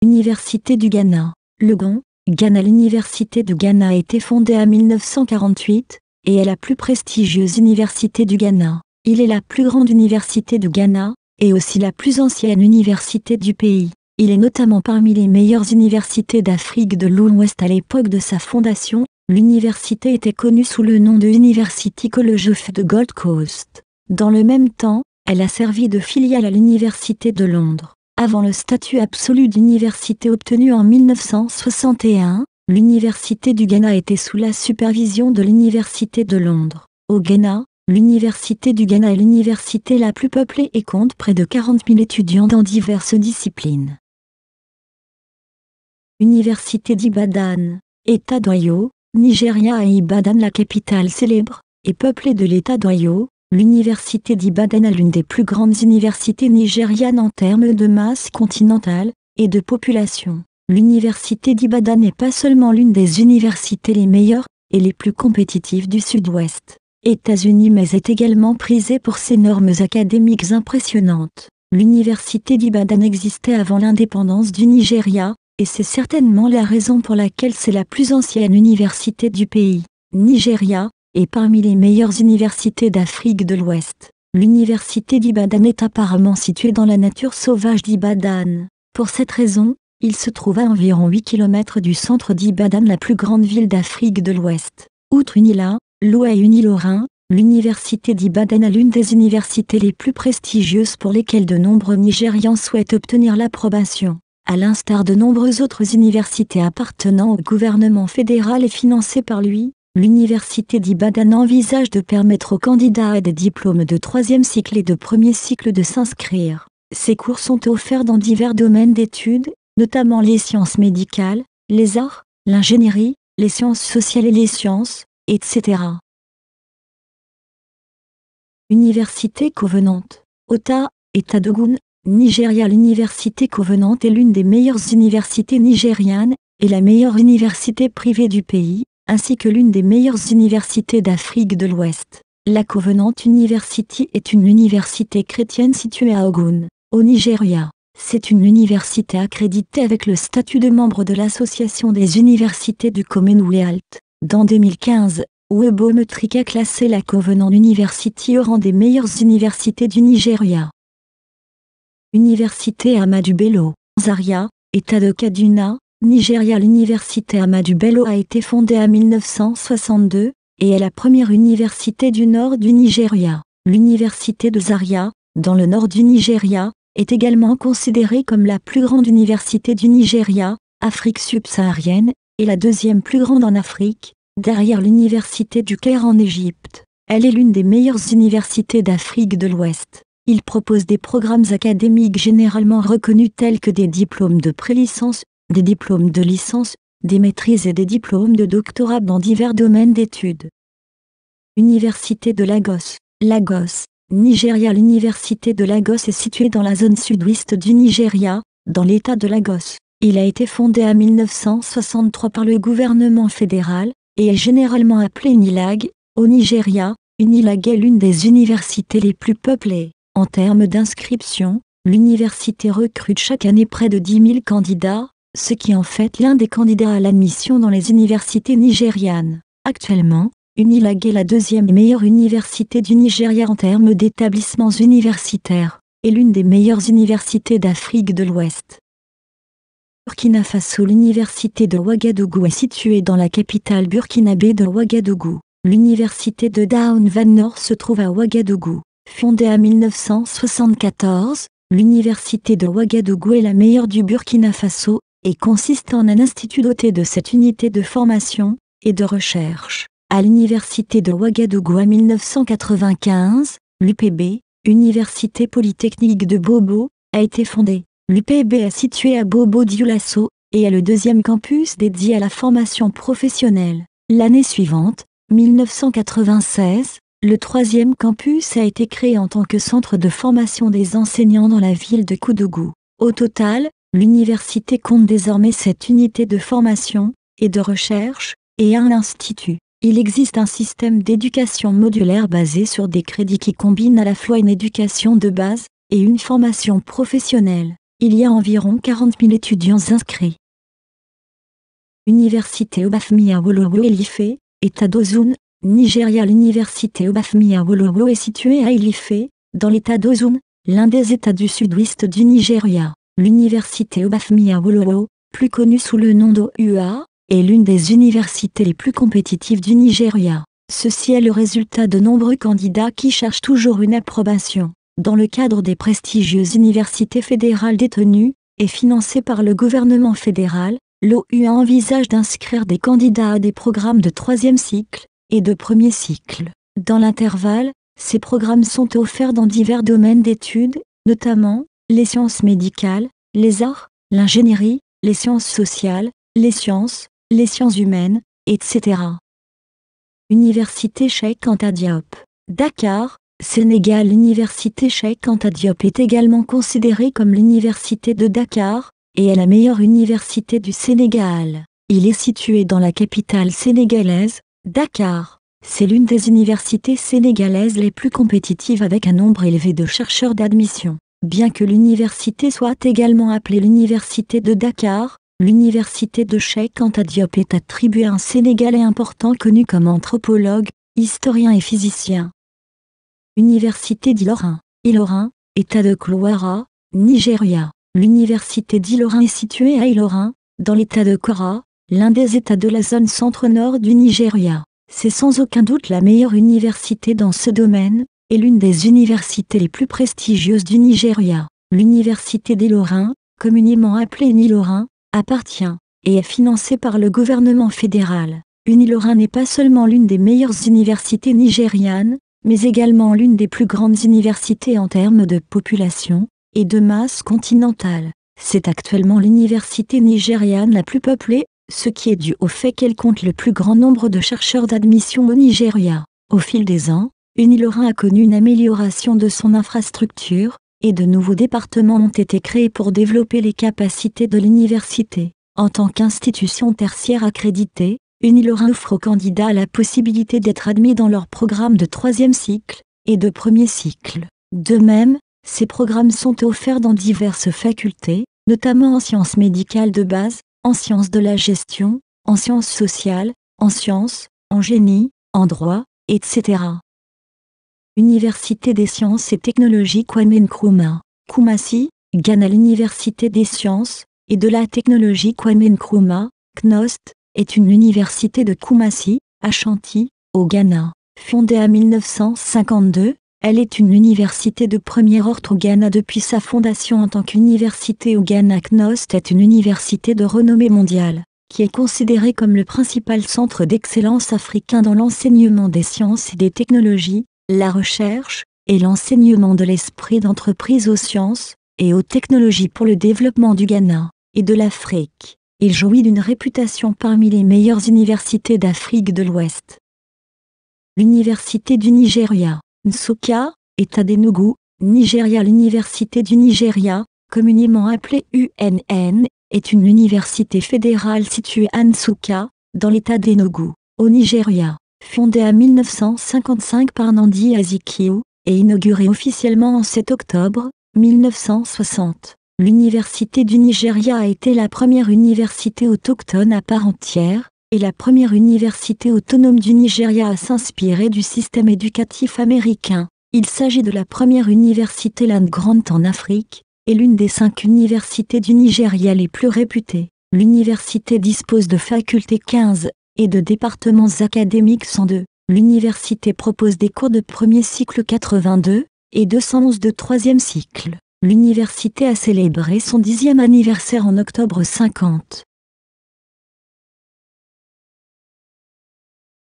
Université du Ghana. Legon, Ghana. L'Université de Ghana a été fondée en 1948, et est la plus prestigieuse université du Ghana. Il est la plus grande université du Ghana, et aussi la plus ancienne université du pays. Il est notamment parmi les meilleures universités d'Afrique de l'Ouest à l'époque de sa fondation. L'université était connue sous le nom de University College of the Gold Coast. Dans le même temps, elle a servi de filiale à l'Université de Londres. Avant le statut absolu d'université obtenu en 1961, l'Université du Ghana était sous la supervision de l'Université de Londres. Au Ghana, l'Université du Ghana est l'université la plus peuplée et compte près de 40 000 étudiants dans diverses disciplines. Université d'Ibadan, État d'Oyo, Nigeria. Et Ibadan, la capitale célèbre et peuplée de l'État d'Oyo, l'Université d'Ibadan est l'une des plus grandes universités nigérianes en termes de masse continentale et de population. L'Université d'Ibadan n'est pas seulement l'une des universités les meilleures et les plus compétitives du Sud-Ouest, États-Unis, mais est également prisée pour ses normes académiques impressionnantes. L'Université d'Ibadan existait avant l'indépendance du Nigeria, et c'est certainement la raison pour laquelle c'est la plus ancienne université du pays. Nigeria est parmi les meilleures universités d'Afrique de l'Ouest. L'université d'Ibadan est apparemment située dans la nature sauvage d'Ibadan. Pour cette raison, il se trouve à environ 8 km du centre d'Ibadan, la plus grande ville d'Afrique de l'Ouest. Outre UNILA, l'eau et UNILORIN, l'université d'Ibadan est l'une des universités les plus prestigieuses pour lesquelles de nombreux Nigérians souhaitent obtenir l'approbation. À l'instar de nombreuses autres universités appartenant au gouvernement fédéral et financées par lui, l'Université d'Ibadan envisage de permettre aux candidats à des diplômes de 3e cycle et de 1er cycle de s'inscrire. Ces cours sont offerts dans divers domaines d'études, notamment les sciences médicales, les arts, l'ingénierie, les sciences sociales et les sciences, etc. Université Covenant, Ota, État d'Ogun, Nigeria. L'Université Covenant est l'une des meilleures universités nigérianes, et la meilleure université privée du pays, ainsi que l'une des meilleures universités d'Afrique de l'Ouest. La Covenant University est une université chrétienne située à Ogun, au Nigeria. C'est une université accréditée avec le statut de membre de l'Association des universités du Commonwealth. Dans 2015, Webometric a classé la Covenant University au rang des meilleures universités du Nigeria. Université Ahmadu Bello, Zaria, État de Kaduna, Nigeria. L'université Ahmadu Bello a été fondée en 1962, et est la première université du nord du Nigeria. L'université de Zaria, dans le nord du Nigeria, est également considérée comme la plus grande université du Nigeria, Afrique subsaharienne, et la deuxième plus grande en Afrique, derrière l'université du Caire en Égypte. Elle est l'une des meilleures universités d'Afrique de l'Ouest. Il propose des programmes académiques généralement reconnus tels que des diplômes de prélicence, des diplômes de licence, des maîtrises et des diplômes de doctorat dans divers domaines d'études. Université de Lagos, Lagos, Nigeria. L'université de Lagos est située dans la zone sud-ouest du Nigeria, dans l'état de Lagos. Il a été fondé en 1963 par le gouvernement fédéral, et est généralement appelé UNILAG. Au Nigeria, UNILAG est l'une des universités les plus peuplées. En termes d'inscription, l'université recrute chaque année près de 10 000 candidats, ce qui en fait l'un des candidats à l'admission dans les universités nigérianes. Actuellement, UNILAG est la deuxième meilleure université du Nigeria en termes d'établissements universitaires, et l'une des meilleures universités d'Afrique de l'Ouest. Burkina Faso. L'université de Ouagadougou est située dans la capitale burkinabé de Ouagadougou. L'université de Down Van Nord se trouve à Ouagadougou. Fondée en 1974, l'université de Ouagadougou est la meilleure du Burkina Faso, et consiste en un institut doté de 7 unités de formation et de recherche. À l'université de Ouagadougou en 1995, l'UPB, Université Polytechnique de Bobo, a été fondée. L'UPB est située à Bobo-Dioulasso, et est le deuxième campus dédié à la formation professionnelle. L'année suivante, 1996, le troisième campus a été créé en tant que centre de formation des enseignants dans la ville de Koudougou. Au total, l'université compte désormais 7 unités de formation et de recherche, et un institut. Il existe un système d'éducation modulaire basé sur des crédits qui combinent à la fois une éducation de base et une formation professionnelle. il y a environ 40 000 étudiants inscrits. Université Obafemi Awolowo Ife, État d'Osun, Nigeria. L'université Obafemi Awolowo est située à Ife, dans l'État d'Osun, l'un des États du sud-ouest du Nigeria. L'université Obafemi Awolowo, plus connue sous le nom d'OUA, est l'une des universités les plus compétitives du Nigeria. Ceci est le résultat de nombreux candidats qui cherchent toujours une approbation. Dans le cadre des prestigieuses universités fédérales détenues et financées par le gouvernement fédéral, l'OUA envisage d'inscrire des candidats à des programmes de 3e cycle et de 1er cycle. Dans l'intervalle, ces programmes sont offerts dans divers domaines d'études, notamment les sciences médicales, les arts, l'ingénierie, les sciences sociales, les sciences humaines, etc. Université Cheikh Anta Diop, Dakar, Sénégal. L'université Cheikh Anta Diop est également considérée comme l'université de Dakar, et est la meilleure université du Sénégal. Il est situé dans la capitale sénégalaise, Dakar. C'est l'une des universités sénégalaises les plus compétitives avec un nombre élevé de chercheurs d'admission. Bien que l'université soit également appelée l'université de Dakar, l'université de Cheikh Anta Diop est attribuée à un Sénégalais important connu comme anthropologue, historien et physicien. Université d'Ilorin, Ilorin, État de Kwara, Nigeria. L'université d'Ilorin est située à Ilorin, dans l'État de Kwara, l'un des États de la zone centre-nord du Nigeria. C'est sans aucun doute la meilleure université dans ce domaine, et l'une des universités les plus prestigieuses du Nigeria. L'université d'Ilorin, communément appelée Unilorin, appartient et est financée par le gouvernement fédéral. Unilorin n'est pas seulement l'une des meilleures universités nigérianes, mais également l'une des plus grandes universités en termes de population et de masse continentale. C'est actuellement l'université nigériane la plus peuplée, ce qui est dû au fait qu'elle compte le plus grand nombre de chercheurs d'admission au Nigeria. Au fil des ans, Unilorin a connu une amélioration de son infrastructure, et de nouveaux départements ont été créés pour développer les capacités de l'université. En tant qu'institution tertiaire accréditée, Unilorin offre aux candidats la possibilité d'être admis dans leur programme de 3e cycle et de 1er cycle. De même, ces programmes sont offerts dans diverses facultés, notamment en sciences médicales de base, en sciences de la gestion, en sciences sociales, en sciences, en génie, en droit, etc. Université des sciences et technologies Kwame Nkrumah, Kumasi, Ghana. L'Université des sciences et de la technologie Kwame Nkrumah, KNOST, est une université de Kumasi, Ashanti, au Ghana. Fondée en 1952, elle est une université de premier ordre au Ghana depuis sa fondation en tant qu'université au Ghana. KNOST est une université de renommée mondiale, qui est considérée comme le principal centre d'excellence africain dans l'enseignement des sciences et des technologies, la recherche, et l'enseignement de l'esprit d'entreprise aux sciences et aux technologies pour le développement du Ghana et de l'Afrique. Il jouit d'une réputation parmi les meilleures universités d'Afrique de l'Ouest. L'Université du Nigeria, Nsukka, État d'Enugu, Nigeria. L'Université du Nigeria, communément appelée UNN, est une université fédérale située à Nsukka, dans l'État d'Enugu, au Nigeria. Fondée en 1955 par Nnamdi Azikiwe, et inaugurée officiellement en 7 octobre 1960. L'Université du Nigeria a été la première université autochtone à part entière, et la première université autonome du Nigeria à s'inspirer du système éducatif américain. Il s'agit de la première université land grant en Afrique, et l'une des 5 universités du Nigeria les plus réputées. L'université dispose de facultés 15, et de départements académiques 102. L'université propose des cours de 1er cycle 82, et 211 de 3e cycle. L'université a célébré son 10e anniversaire en octobre 50.